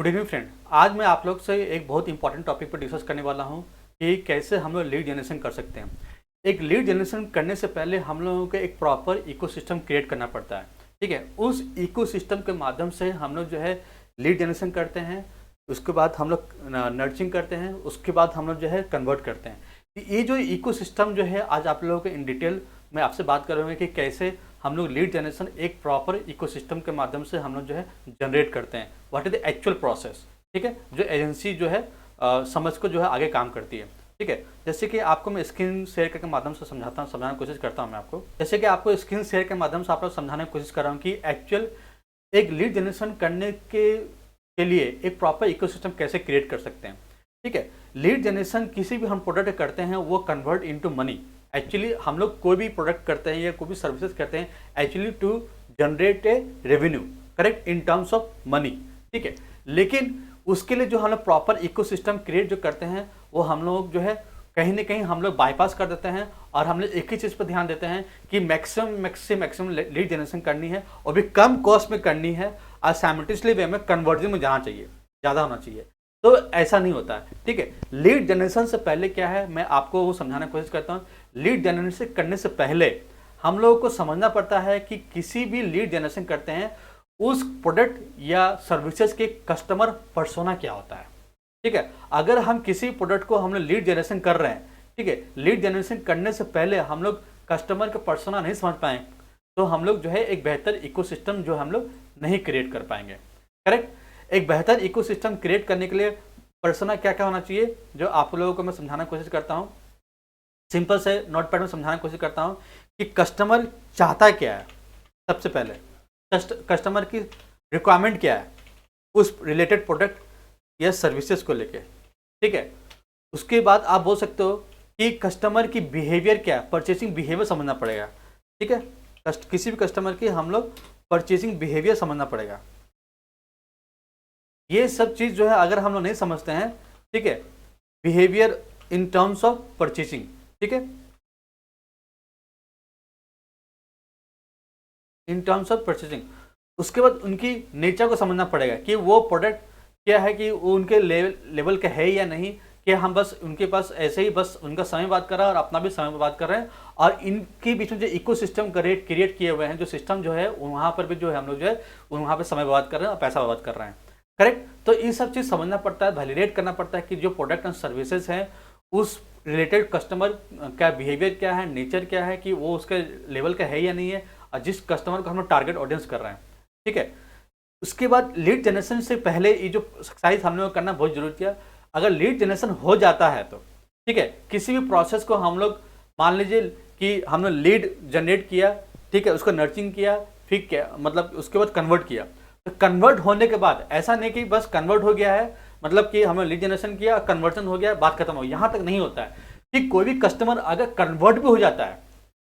Good evening friend. आज मैं आप लोग से एक बहुत इंपॉर्टेंट टॉपिक पर डिस्कस करने वाला हूं कि कैसे हम लोग लीड जनरेशन कर सकते हैं। एक लीड जनरेशन करने से पहले हम लोगों को एक प्रॉपर इकोसिस्टम क्रिएट करना पड़ता है। ठीक है, उस इकोसिस्टम के माध्यम से हम लोग जो है लीड जनरेशन करते हैं, उसके बाद हम लोग नर्चरिंग करते हैं, उसके बाद हम लोग जो है कन्वर्ट करते हैं। ये जो इकोसिस्टम जो है आज आप लोगों को इन डिटेल मैं आपसे बात करूँगा कि कैसे हम लोग लीड जनरेशन एक प्रॉपर इकोसिस्टम के माध्यम से हम लोग जो है जनरेट करते हैं। What is the actual process. ठीक है, जो एजेंसी जो है समझ को जो है आगे काम करती है। ठीक है, जैसे कि आपको मैं स्क्रीन शेयर के माध्यम से समझाने की कोशिश करता हूँ मैं आपको। जैसे कि आपको स्क्रीन शेयर के माध्यम से आप लोग समझाने की कोशिश कर रहा हूँ कि एक्चुअल एक लीड जनरेशन करने के लिए एक प्रॉपर इकोसिस्टम कैसे क्रिएट कर सकते हैं। ठीक है, लीड जनरेशन किसी भी हम प्रोडक्ट करते हैं वो कन्वर्ट इनटू मनी। एक्चुअली हम लोग कोई भी प्रोडक्ट करते हैं या कोई भी सर्विसेज करते हैं actually to generate a revenue, correct, in terms of money. ठीक है, लेकिन उसके लिए जो हम लोग प्रॉपर इकोसिस्टम क्रिएट जो करते हैं वो हम लोग जो है कहीं ना कहीं हम लोग बाईपास कर देते हैं और हम लोग एक ही चीज़ पर ध्यान देते हैं कि मैक्सिमम लीड जनरेशन करनी है और भी कम कॉस्ट में करनी है और साइमल्टेनियसली वे में कन्वर्जन में जाना चाहिए, ज़्यादा होना चाहिए। तो ऐसा नहीं होता है। ठीक है, लीड जनरेशन से पहले क्या है मैं आपको वो समझाने की कोशिश करता हूँ। लीड जनरेशन करने से पहले हम लोगों को समझना पड़ता है कि किसी भी लीड जनरेशन करते हैं उस प्रोडक्ट या सर्विसेज के कस्टमर पर्सोना क्या होता है। ठीक है, अगर हम किसी प्रोडक्ट को हम लोग लीड जनरेशन कर रहे हैं, ठीक है, लीड जनरेशन करने से पहले हम लोग कस्टमर का पर्सोना नहीं समझ पाए तो हम लोग जो है एक बेहतर इकोसिस्टम जो हम लोग नहीं क्रिएट कर पाएंगे। करेक्ट, एक बेहतर इकोसिस्टम क्रिएट करने के लिए पर्सोना क्या क्या होना चाहिए जो आप लोगों को मैं समझाने की कोशिश करता हूँ। सिंपल से नोटपैड में समझाने की कोशिश करता हूँ कि कस्टमर चाहता क्या है। सबसे पहले कस्टमर की रिक्वायरमेंट क्या है उस रिलेटेड प्रोडक्ट या सर्विसेज को लेके। ठीक है, उसके बाद आप बोल सकते हो कि कस्टमर की बिहेवियर क्या है, परचेसिंग बिहेवियर समझना पड़ेगा। ठीक है, किसी भी कस्टमर की हम लोग परचेसिंग बिहेवियर समझना पड़ेगा। ये सब चीज़ जो है अगर हम लोग नहीं समझते हैं, ठीक है, behaviour in terms of purchasing, ठीक है, इन टर्म्स ऑफ परचेसिंग, उसके बाद उनकी नेचर को समझना पड़ेगा कि वो प्रोडक्ट क्या है, कि वो उनके लेवल का है या नहीं, कि हम बस उनके पास ऐसे ही बस उनका समय बात कर रहे हैं और अपना भी समय बात कर रहे हैं और इनके बीच में जो इकोसिस्टम क्रिएट किए हुए हैं, जो सिस्टम जो है वहाँ पर भी जो है हम लोग जो है वहाँ पर समय बर्बाद कर रहे हैं और पैसा बर्बाद कर रहे हैं। करेक्ट, तो ये सब चीज़ समझना पड़ता है, वैलिडेट करना पड़ता है कि जो प्रोडक्ट एंड सर्विसेज हैं उस रिलेटेड कस्टमर का बिहेवियर क्या है, नेचर क्या है, कि वो उसके लेवल का है या नहीं है और जिस कस्टमर को हम लोग टारगेट ऑडियंस कर रहे हैं। ठीक है, उसके बाद लीड जनरेशन से पहले ये जो एक्सरसाइज हम लोग करना बहुत जरूरी है। अगर लीड जनरेशन हो जाता है तो ठीक है, किसी भी प्रोसेस को हम लोग मान लीजिए कि हमने लीड जनरेट किया, ठीक है, उसको नर्चरिंग किया, फिर क्या मतलब उसके बाद कन्वर्ट किया। तो कन्वर्ट होने के बाद ऐसा नहीं कि बस कन्वर्ट हो गया है मतलब कि हमने लीड जनरेशन किया, कन्वर्जन हो गया, बात खत्म हो, यहाँ तक नहीं होता है। कि कोई भी कस्टमर अगर कन्वर्ट भी हो जाता है,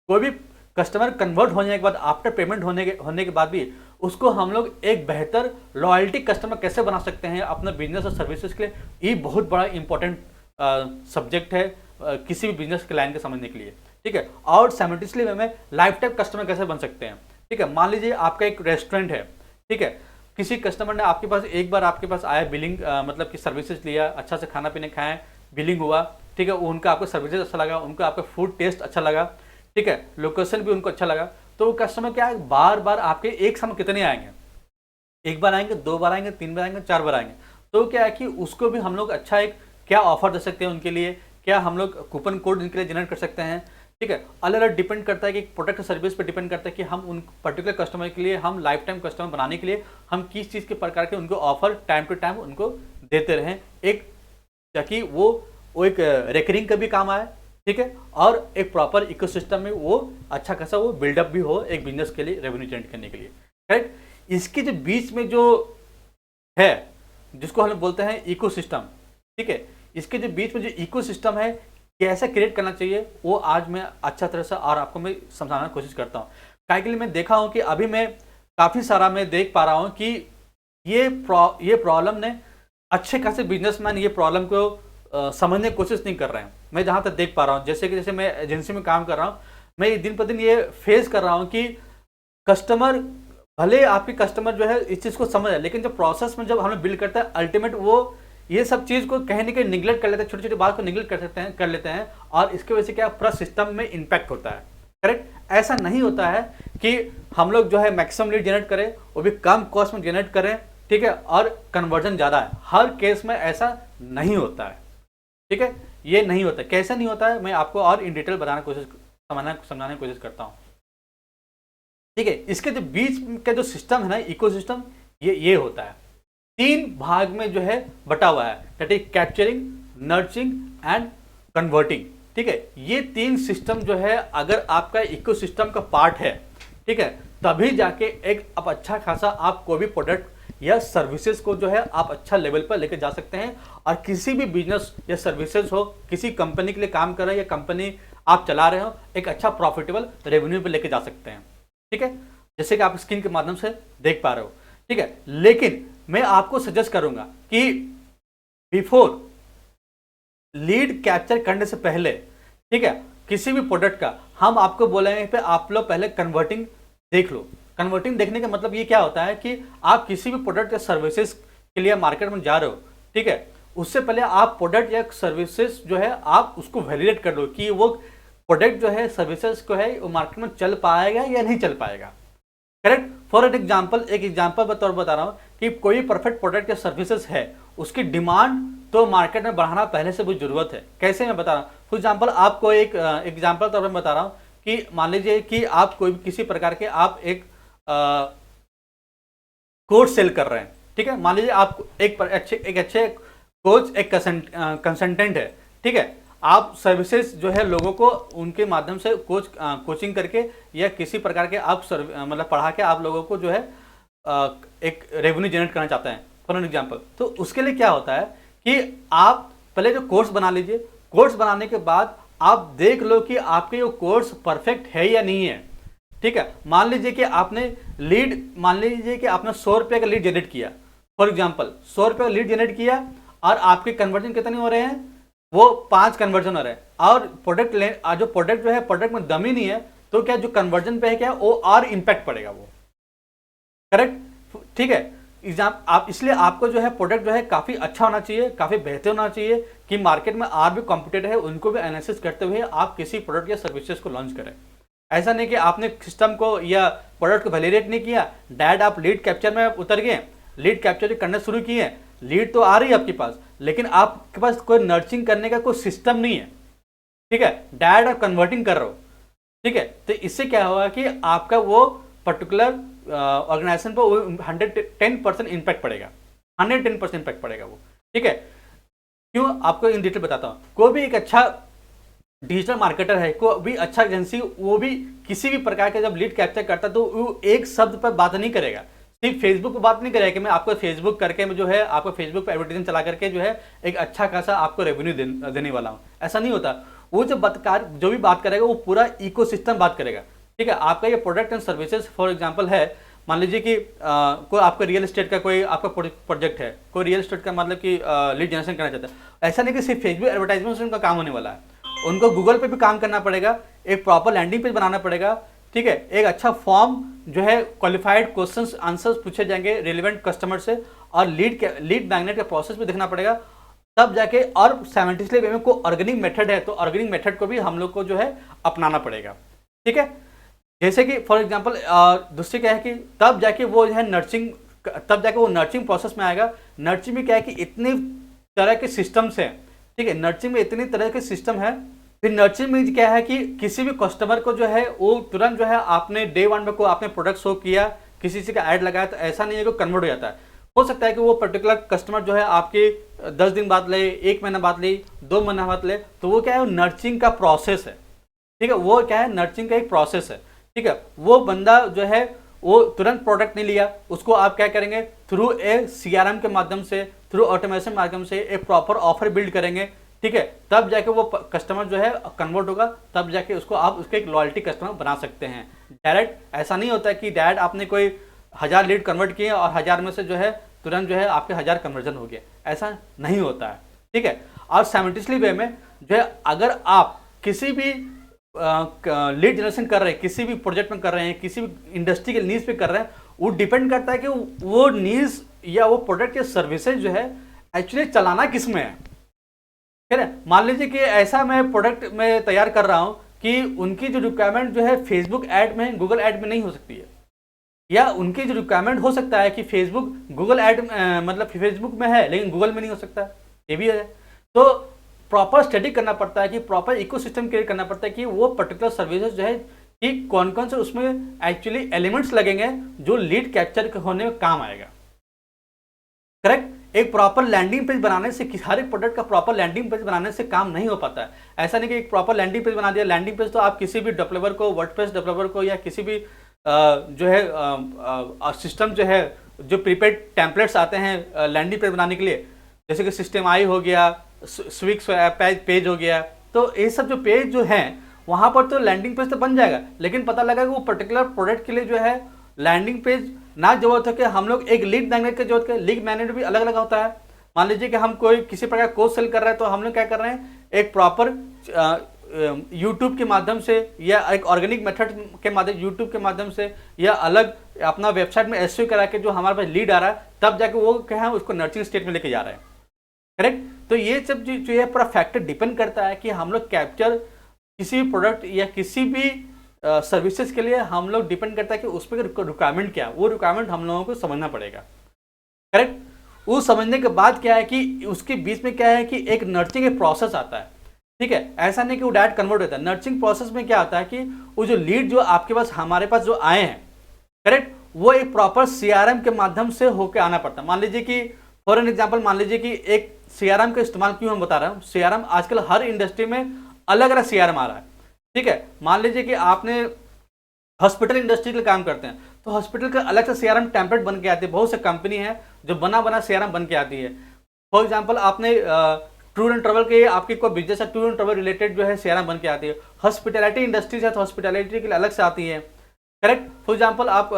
कोई भी कस्टमर कन्वर्ट होने के बाद आफ्टर पेमेंट होने के बाद भी उसको हम लोग एक बेहतर लॉयल्टी कस्टमर कैसे बना सकते हैं अपने बिजनेस और सर्विसेज के लिए, ये बहुत बड़ा इंपॉर्टेंट सब्जेक्ट है किसी भी बिजनेस के लाइन के समझने के लिए। ठीक है, और साइमल्टेनियसली में लाइफ टाइम कस्टमर कैसे बन सकते हैं। ठीक है, मान लीजिए आपका एक रेस्टोरेंट है, ठीक है, किसी कस्टमर ने आपके पास एक बार आपके पास आया, बिलिंग मतलब कि सर्विसेज लिया, अच्छा से खाना पीने खाएं, बिलिंग हुआ, ठीक है, उनका आपको सर्विसेज अच्छा लगा, उनको आपका फूड टेस्ट अच्छा लगा, ठीक है, लोकेशन भी उनको अच्छा लगा, तो वो कस्टमर क्या है बार बार आपके एक समय कितने आएंगे, एक बार आएंगे, दो बार आएंगे, तीन बार आएंगे, चार बार आएंगे। तो क्या है कि उसको भी हम लोग अच्छा एक क्या ऑफर दे सकते हैं उनके लिए, क्या हम लोग कूपन कोड इनके लिए जनरेट कर सकते हैं। ठीक है, अलग अलग डिपेंड करता है कि प्रोडक्ट सर्विस पे डिपेंड करता है कि हम उन पर्टिकुलर कस्टमर के लिए हम लाइफ टाइम कस्टमर बनाने के लिए हम किस चीज़ के प्रकार के उनको ऑफर टाइम टू टाइम उनको देते रहें, एक ताकि वो एक रेकरिंग का भी काम आए। ठीक है, और एक प्रॉपर इकोसिस्टम में वो अच्छा खासा वो बिल्डअप भी हो एक बिजनेस के लिए, रेवेन्यू जनरेट करने के लिए। राइट, इसके जो बीच में जो है जिसको हम बोलते हैं इकोसिस्टम, ठीक है, इसके जो बीच में जो इकोसिस्टम है कैसे क्रिएट करना चाहिए वो आज मैं अच्छा तरह से और आपको मैं समझाने की कोशिश करता हूँ। काहे के लिए मैं देखा हूँ कि अभी मैं काफ़ी सारा मैं देख पा रहा हूँ कि ये प्रॉब्लम ने अच्छे खासे बिजनेसमैन ये प्रॉब्लम को समझने की कोशिश नहीं कर रहे हैं। मैं जहाँ तक देख पा रहा हूँ, जैसे मैं एजेंसी में काम कर रहा हूँ, मैं दिन पर दिन ये फेस कर रहा हूँ कि कस्टमर भले आपके कस्टमर जो है इस चीज़ को समझ है, लेकिन जब प्रोसेस में जब हमें बिल्ड करता है अल्टीमेट वो ये सब चीज़ को कहीं ना कहीं निगलेक्ट कर लेते हैं, छोटी छोटी बात को निगलेक्ट कर लेते हैं और इसकी वजह से क्या पूरा सिस्टम में इम्पैक्ट होता है। करेक्ट, ऐसा नहीं होता है कि हम लोग जो है मैक्सिमम लीड जनरेट करें, वो भी कम कॉस्ट में जनरेट करें, ठीक है, और कन्वर्जन ज़्यादा है। हर केस में ऐसा नहीं होता है, ठीक है, ये नहीं होता। कैसे नहीं होता है मैं आपको और इन डिटेल समझाने की कोशिश करता हूँ, ठीक है। इसके जो बीच का जो सिस्टम है ना, इकोसिस्टम, ये होता है 3 भाग में जो है बटा हुआ है, that is capturing, nurturing and converting, ठीक है। ये 3 सिस्टम जो है अगर आपका इकोसिस्टम का पार्ट है, ठीक है, तभी जाके एक अब अच्छा खासा आप कोई भी प्रोडक्ट या सर्विसेज को जो है आप अच्छा लेवल पर लेके जा सकते हैं। और किसी भी बिजनेस या सर्विसेज हो, किसी कंपनी के लिए काम कर रहे हैं या कंपनी आप चला रहे हो, एक अच्छा प्रॉफिटेबल रेवेन्यू पे लेके जा सकते हैं, ठीक है, जैसे कि आप स्क्रीन के माध्यम से देख पा रहे हो, ठीक है। लेकिन मैं आपको सजेस्ट करूंगा कि बिफोर लीड कैप्चर करने से पहले, ठीक है, किसी भी प्रोडक्ट का हम आपको बोलेंगे पे आप लोग पहले कन्वर्टिंग देख लो। कन्वर्टिंग देखने का मतलब ये क्या होता है कि आप किसी भी प्रोडक्ट या सर्विसेज के लिए मार्केट में जा रहे हो, ठीक है, उससे पहले आप प्रोडक्ट या सर्विसेज जो है आप उसको वैलिडेट कर लो कि वो प्रोडक्ट जो है सर्विसेज को है वो मार्केट में चल पाएगा या नहीं चल पाएगा। करेक्ट। फॉर एन एग्जाम्पल, एक एग्जाम्पल बता रहा हूँ कि कोई परफेक्ट प्रोडक्ट या सर्विसेज है, उसकी डिमांड तो मार्केट में बढ़ाना पहले से बहुत जरूरत है। कैसे मैं बता रहा हूँ, फॉर एग्जाम्पल आपको एक एग्जाम्पल तौर पर बता रहा हूँ कि मान लीजिए कि आप कोई किसी प्रकार के आप एक कोर्स सेल कर रहे हैं, ठीक है। मान लीजिए आप एक अच्छे कोच, एक कंसल्टेंट है, ठीक है। आप सर्विसेज जो है लोगों को उनके माध्यम से कोचिंग करके या किसी प्रकार के आप मतलब पढ़ा के आप लोगों को जो है एक रेवेन्यू जनरेट करना चाहते हैं, फॉर एन एग्जाम्पल। तो उसके लिए क्या होता है कि आप पहले जो कोर्स बना लीजिए, कोर्स बनाने के बाद आप देख लो कि आपके वो कोर्स परफेक्ट है या नहीं है, ठीक है। मान लीजिए कि आपने 100 रुपये का लीड जनरेट किया, फॉर एग्जाम्पल 100 रुपये का लीड जनरेट किया और आपके कन्वर्जन कितने हो रहे हैं, वो 5 कन्वर्जन हो रहे हैं। और जो प्रोडक्ट जो है प्रोडक्ट में दम ही नहीं है, तो क्या जो कन्वर्जन पे है क्या वो और इम्पैक्ट पड़ेगा वो। करेक्ट, ठीक है। आप इसलिए आपको जो है प्रोडक्ट जो है काफी अच्छा होना चाहिए, काफी बेहतर होना चाहिए कि मार्केट में और भी कॉम्पिटिटर है उनको भी एनालिसिस करते हुए आप किसी प्रोडक्ट या सर्विसेज को लॉन्च करें। ऐसा नहीं कि आपने सिस्टम को या प्रोडक्ट को वैलिडेट नहीं किया, डायरेक्ट आप लीड कैप्चर में उतर गए, लीड कैप्चर करना शुरू किए, लीड तो आ रही है आपके पास, लेकिन आपके पास कोई नर्चिंग करने का कोई सिस्टम नहीं है, ठीक है। डायरेक्ट आप कन्वर्टिंग कर रहे हो, ठीक है। तो इससे क्या होगा कि आपका वो पर्टिकुलर ऑर्गेनाइजेशन पर 110% इम्पैक्ट पड़ेगा, 110% इम्पैक्ट पड़ेगा वो, ठीक है। क्यों, आपको इन डिटेल बताता हूँ। कोई भी एक अच्छा डिजिटल मार्केटर है, कोई भी अच्छा एजेंसी, वो भी किसी भी प्रकार का जब लीड कैप्चर करता है तो वो एक शब्द पर बात नहीं करेगा, सिर्फ फेसबुक पर बात नहीं करेगा कि मैं आपको फेसबुक करके जो है आपको फेसबुक पर एडवर्टाइजमेंट चला करके जो है एक अच्छा खासा आपको रेवेन्यू देने वाला हूँ। ऐसा नहीं होता। वो जो भी बात करेगा वो पूरा इकोसिस्टम बात करेगा, ठीक है। आपका ये product and services for example है, मान लीजिए कि कोई आपका रियल एस्टेट का कोई आपका प्रोजेक्ट है, कोई रियल एस्टेट का मतलब कि लीड जनरेशन करना चाहता है। ऐसा नहीं कि सिर्फ फेसबुक एडवर्टाइजमेंट से उनका काम होने वाला है, उनको गूगल पे भी काम करना पड़ेगा, एक प्रॉपर लैंडिंग पेज बनाना पड़ेगा, ठीक है। एक अच्छा फॉर्म जो है क्वालिफाइड क्वेश्चंस आंसर्स पूछे जाएंगे रिलेवेंट कस्टमर से, और लीड मैग्नेट का प्रोसेस भी देखना पड़ेगा, तब जाके। और साइमल्टेनियसली में कोई ऑर्गेनिक मेथड है तो ऑर्गेनिक मेथड को भी हम लोग को जो है अपनाना पड़ेगा, ठीक है। जैसे कि फॉर एग्जांपल दूसरी क्या है कि तब जाके वो जो है नर्चिंग प्रोसेस में आएगा। नर्चिंग में क्या है कि इतनी तरह के सिस्टम्स हैं, ठीक है। नर्चिंग में इतनी तरह के सिस्टम है। फिर नर्चिंग में क्या है कि किसी भी कस्टमर को जो है वो तुरंत जो है आपने डे 1 में को आपने प्रोडक्ट शो किया, किसी से का ऐड लगाया, तो ऐसा नहीं है कि कन्वर्ट हो जाता है। हो सकता है कि वो पर्टिकुलर कस्टमर जो है आपके 10 दिन बाद ले, 1 महीना बाद ले, 2 महीना बाद ले, तो वो क्या है, नर्चिंग का प्रोसेस है, ठीक है। वो क्या है, नर्चिंग का एक प्रोसेस है, ठीक है। वो बंदा जो है वो तुरंत प्रोडक्ट नहीं लिया, उसको आप क्या करेंगे, थ्रू ए CRM के माध्यम से, थ्रू ऑटोमेशन माध्यम से एक प्रॉपर ऑफर बिल्ड करेंगे, ठीक है। तब जाके वो कस्टमर जो है कन्वर्ट होगा, तब जाके उसको आप उसके एक लॉयल्टी कस्टमर बना सकते हैं। डायरेक्ट ऐसा नहीं होता है कि डायरेक्ट आपने कोई 1000 लीड कन्वर्ट किए और 1000 में से जो है तुरंत जो है आपके 1000 कन्वर्जन हो गया, ऐसा नहीं होता है, ठीक है। और साइमल्टेनियसली वे में जो है अगर आप किसी भी लीड जनरेशन कर रहे हैं, किसी भी प्रोजेक्ट में कर रहे हैं, किसी भी इंडस्ट्री के नीज पे कर रहे हैं, वो डिपेंड करता है कि वो नीड्स या वो प्रोडक्ट या सर्विसेज जो है एक्चुअली चलाना किस में है। ठीक है, मान लीजिए कि ऐसा मैं प्रोडक्ट मैं तैयार कर रहा हूं कि उनकी जो रिक्वायरमेंट जो है फेसबुक ऐड में, गूगल ऐड में नहीं हो सकती है, या उनकी जो रिक्वायरमेंट हो सकता है कि फेसबुक गूगल ऐड मतलब फेसबुक में है लेकिन गूगल में नहीं हो सकता, ये भी है। तो प्रॉपर स्टडी करना पड़ता है कि प्रॉपर इकोसिस्टम क्रिएट करना पड़ता है कि वो पर्टिकुलर सर्विसेज जो है कि कौन कौन से उसमें एक्चुअली एलिमेंट्स लगेंगे जो लीड कैप्चर होने में काम आएगा। करेक्ट, एक प्रॉपर लैंडिंग पेज बनाने से, हर एक प्रोडक्ट का प्रॉपर लैंडिंग पेज बनाने से काम नहीं हो पाता है। ऐसा नहीं कि एक प्रॉपर लैंडिंग पेज बना दिया, लैंडिंग पेज तो आप किसी भी डेवलपर को, वर्डप्रेस डेवलपर को या किसी भी जो है सिस्टम जो है, जो प्रीपेड टेम्पलेट्स आते हैं लैंडिंग पेज बनाने के लिए, जैसे कि सिस्टम आई हो गया, स्विक्स पेज हो गया, तो ये सब जो पेज जो हैं वहाँ पर तो लैंडिंग पेज तो बन जाएगा, लेकिन पता लगा कि वो पर्टिकुलर प्रोडक्ट के लिए जो है लैंडिंग पेज ना जरूरत है कि हम लोग एक लीड मैग्नेट की जरूरत है। लीड मैग्नेट भी अलग अलग होता है। मान लीजिए कि हम कोई किसी प्रकार कोर्स सेल कर रहे हैं तो हम लोग क्या कर रहे हैं, एक प्रॉपर यूट्यूब के माध्यम से या एक ऑर्गेनिक मेथड के माध्यम, यूट्यूब के माध्यम से या अलग अपना वेबसाइट में एसईओ करा के जो हमारे पास लीड आ रहा है, तब जाके वो क्या है उसको नर्चरिंग स्टेट में लेके जा रहे हैं। करेक्ट, तो ये सब जो है पूरा फैक्टर डिपेंड करता है कि हम लोग कैप्चर किसी भी प्रोडक्ट या किसी भी सर्विसेज के लिए हम लोग डिपेंड करता है कि उस पर रिक्वायरमेंट क्या है, वो रिक्वायरमेंट हम लोगों को समझना पड़ेगा। करेक्ट, वो समझने के बाद क्या है कि उसके बीच में क्या है कि एक नर्चरिंग प्रोसेस आता है। ठीक है, ऐसा नहीं कि वो डायरेक्ट कन्वर्ट होता है। नर्चरिंग प्रोसेस में क्या होता है कि वो जो लीड जो आपके पास, हमारे पास जो आए हैं, करेक्ट, वो एक प्रॉपर सीआरएम के माध्यम से होकर आना पड़ता है। मान लीजिए कि फॉर एन एग्जाम्पल, मान लीजिए कि एक सीआरएम का इस्तेमाल क्यों हम बता रहा हूँ, सीआरएम आजकल हर इंडस्ट्री में अलग अलग सीआरएम आ रहा है। ठीक है, मान लीजिए कि आपने हॉस्पिटल इंडस्ट्री के काम करते हैं तो हॉस्पिटल का अलग से सीआरएम टेम्पलेट बन के आती है। बहुत से कंपनी है जो बना सीआरएम बन के आती है। फॉर एग्जांपल, आपने टूर एंड ट्रेवल के, आपकी कोई बिजनेस है, टूर एंड ट्रेवल रिलेटेड जो है सीआरएम बन के आती है। हॉस्पिटैलिटी इंडस्ट्रीज है तो हॉस्पिटैलिटी के लिए अलग से आती है। करेक्ट, फॉर एग्जाम्पल आप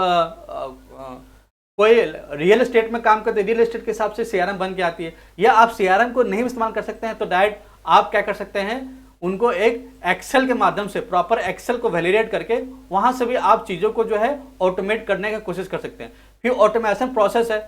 कोई रियल एस्टेट में काम करते हैं, रियल एस्टेट के हिसाब से सीआरएम बन के आती है। या आप सीआरएम को नहीं इस्तेमाल कर सकते हैं तो डायरेक्ट आप क्या कर सकते हैं, उनको एक एक्सेल के माध्यम से, प्रॉपर एक्सेल को वैलिडेट करके वहां से भी आप चीजों को जो है ऑटोमेट करने की कोशिश कर सकते हैं। फिर ऑटोमेशन प्रोसेस है।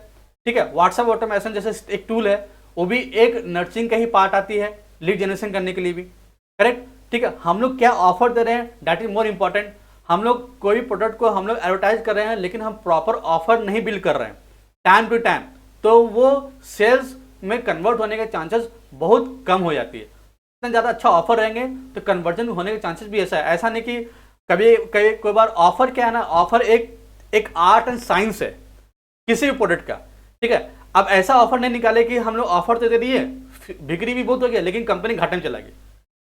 ठीक है, व्हाट्सएप ऑटोमेशन जैसे एक टूल है, वो भी एक नर्चरिंग का ही पार्ट आती है लीड जनरेशन करने के लिए भी। करेक्ट, ठीक है, हम लोग क्या ऑफर दे रहे हैं, दैट इज मोर इंपॉर्टेंट। हम लोग कोई प्रोडक्ट को हम लोग एडवर्टाइज कर रहे हैं लेकिन हम प्रॉपर ऑफर नहीं बिल्ड कर रहे हैं टाइम टू टाइम, तो वो सेल्स में कन्वर्ट होने के चांसेस बहुत कम हो जाती है। इतना ज़्यादा अच्छा ऑफर रहेंगे तो कन्वर्जन होने के चांसेस भी ऐसा है। ऐसा नहीं कि कभी कोई बार ऑफर क्या है ना, ऑफर एक आर्ट एंड साइंस है किसी भी प्रोडक्ट का। ठीक है, अब ऐसा ऑफर नहीं निकाले कि हम लोग ऑफर तो दे दिए, बिक्री भी बहुत हो गया लेकिन कंपनी घाटे में चला गई।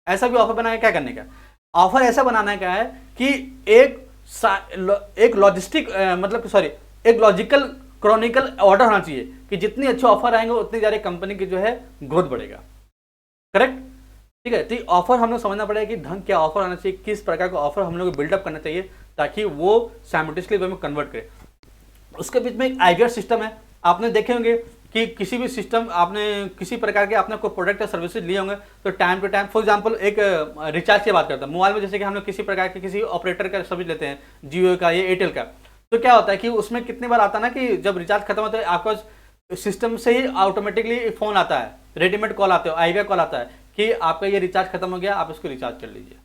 ऐसा भी ऑफर बनाया क्या करने का, ऑफर ऐसा बनाना क्या है कि एक लॉजिस्टिक मतलब सॉरी एक लॉजिकल क्रॉनिकल ऑर्डर होना चाहिए कि जितनी अच्छे ऑफर आएंगे उतनी ज़्यादा कंपनी की जो है ग्रोथ बढ़ेगा। करेक्ट, ठीक है, तो ऑफर हम लोग समझना पड़ेगा कि ढंग क्या ऑफर आना चाहिए, किस प्रकार का ऑफर हम लोग को बिल्डअप करना चाहिए ताकि वो साइमल्टेनियसली वे में कन्वर्ट करे। उसके बीच में एक आईवीआर सिस्टम है। आपने देखे होंगे कि किसी भी सिस्टम, आपने किसी प्रकार के आपने कोई प्रोडक्ट या सर्विसेज लिए होंगे तो time to time, for example एक रिचार्ज की बात करता है मोबाइल में, जैसे कि हम लोग किसी प्रकार के किसी ऑपरेटर का सर्विस लेते हैं, जियो का या एयरटेल का, तो क्या होता है कि उसमें कितनी बार आता है ना कि जब रिचार्ज खत्म होता है आपका सिस्टम से ही ऑटोमेटिकली फोन आता है, रेडीमेड कॉल आते हो, आईवीआर कॉल आता है कि आपका ये रिचार्ज खत्म हो गया, आप इसको रिचार्ज कर लीजिए।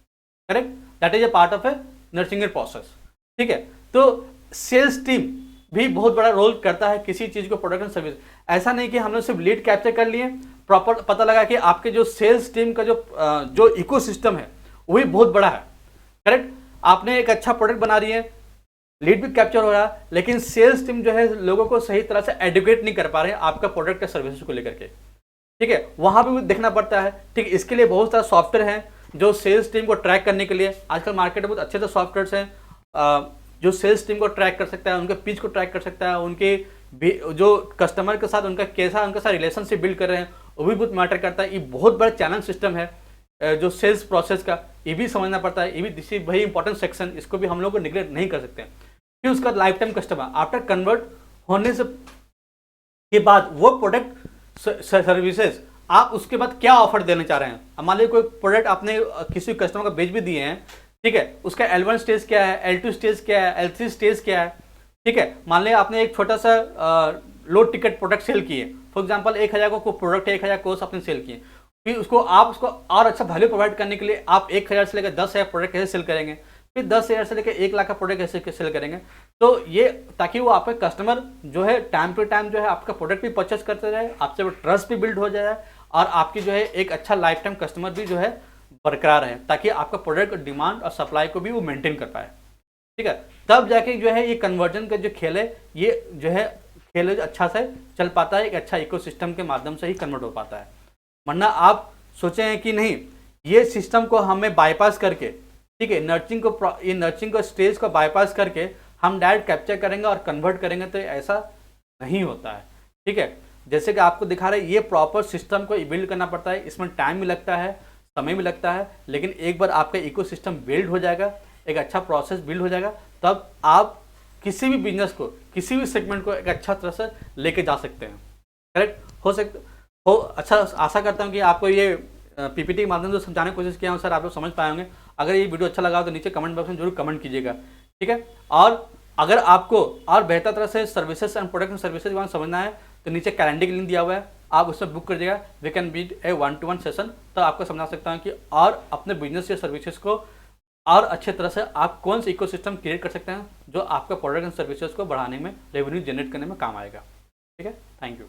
Correct, that is a part of A nurturing process. ठीक है, तो सेल्स टीम भी बहुत बड़ा रोल करता है किसी चीज को, प्रोडक्ट एंड सर्विस। ऐसा नहीं कि हम लोग सिर्फ लीड कैप्चर कर लिए, प्रॉपर पता लगा कि आपके जो सेल्स टीम का जो इकोसिस्टम है वही बहुत बड़ा है। करेक्ट, आपने एक अच्छा प्रोडक्ट बना रही है, लीड भी कैप्चर हो रहा है, लेकिन सेल्स टीम जो है लोगों को सही तरह से एडुकेट नहीं कर पा रहे हैं आपका प्रोडक्ट या सर्विसेज को लेकर के। ठीक है, वहां पे भी देखना पड़ता है। ठीक, इसके लिए बहुत सारा सॉफ्टवेयर हैं जो सेल्स टीम को ट्रैक करने के लिए, आजकल मार्केट में बहुत अच्छे से सॉफ्टवेयर्स हैं जो सेल्स टीम को ट्रैक कर सकता है, उनके पिच को ट्रैक कर सकता है, उनके जो कस्टमर के साथ उनका कैसा उनके साथ रिलेशनशिप बिल्ड कर रहे हैं वो भी बहुत मैटर करता है। ये बहुत बड़ा चैनल सिस्टम है जो सेल्स प्रोसेस का, ये भी समझना पड़ता है। ये भी this is very important section, इसको भी हम लोग को निगलेक्ट नहीं कर सकते। फिर उसका life time customer, after convert होने से के बाद वो प्रोडक्ट सर्विसेज आप उसके बाद क्या ऑफर देना चाह रहे हैं। मान लीजिए कोई प्रोडक्ट आपने किसी कस्टमर को बेच भी दिए हैं, ठीक है, उसका L1 स्टेज क्या है, L2 स्टेज क्या है, L3 स्टेज क्या है। ठीक है, मान लिया आपने एक छोटा सा लो टिकट प्रोडक्ट सेल किए, फॉर एग्जांपल 1000 को प्रोडक्ट 1000 कोर्स आपने सेल किए, फिर उसको और अच्छा वैल्यू प्रोवाइड करने के लिए आप 1000 से लेकर 10,000 प्रोडक्ट कैसे सेल करेंगे, फिर 10,000 से लेकर 1 लाख का प्रोडक्ट कैसे सेल करेंगे। तो ये ताकि वो आपके कस्टमर जो है टाइम टू टाइम जो है आपका प्रोडक्ट भी परचेस करते रहे, आपसे वो ट्रस्ट भी बिल्ड हो जाए और आपकी जो है एक अच्छा लाइफ टाइम कस्टमर भी जो है बरकरार है, ताकि आपका प्रोडक्ट डिमांड और सप्लाई को भी वो मेंटेन कर पाए। ठीक है, तब जाके जो है ये कन्वर्जन का जो खेल है, ये जो है खेल अच्छा से चल पाता है, एक अच्छा इकोसिस्टम के माध्यम से ही कन्वर्ट हो पाता है। वरना आप सोचे हैं कि नहीं, ये सिस्टम को हमें बाईपास करके, ठीक है, नर्चरिंग को स्टेज को बाईपास करके हम डायरेक्ट कैप्चर करेंगे और कन्वर्ट करेंगे, तो ऐसा नहीं होता है। ठीक है, जैसे कि आपको दिखा रहे हैं, ये प्रॉपर सिस्टम को बिल्ड करना पड़ता है, इसमें टाइम भी लगता है, समय भी लगता है, लेकिन एक बार आपका इकोसिस्टम बिल्ड हो जाएगा, एक अच्छा प्रोसेस बिल्ड हो जाएगा, तब आप किसी भी बिजनेस को, किसी भी सेगमेंट को एक अच्छा तरह से लेके जा सकते हैं। करेक्ट हो अच्छा, आशा करता हूँ कि आपको ये पीपीटी के माध्यम से समझाने की कोशिश किया हूँ सर, आप लोग समझ पाए होंगे। अगर ये वीडियो अच्छा लगा तो नीचे कमेंट बॉक्स में जरूर कमेंट कीजिएगा। ठीक है, और अगर आपको और बेहतर तरह से सर्विसेज एंड प्रोडक्ट सर्विसेज के बारे में समझना है तो नीचे कैलेंडर की लिंक दिया हुआ है, आप उसमें बुक कर दीजिएगा। We can beat a 1-to-1 session, तो आपको समझा सकता हूँ कि और अपने बिजनेस या सर्विसेज को और अच्छे तरह से आप कौन सा इकोसिस्टम क्रिएट कर सकते हैं जो आपका प्रोडक्ट एंड सर्विसेज को बढ़ाने में, रेवेन्यू जनरेट करने में काम आएगा। ठीक है, थैंक यू।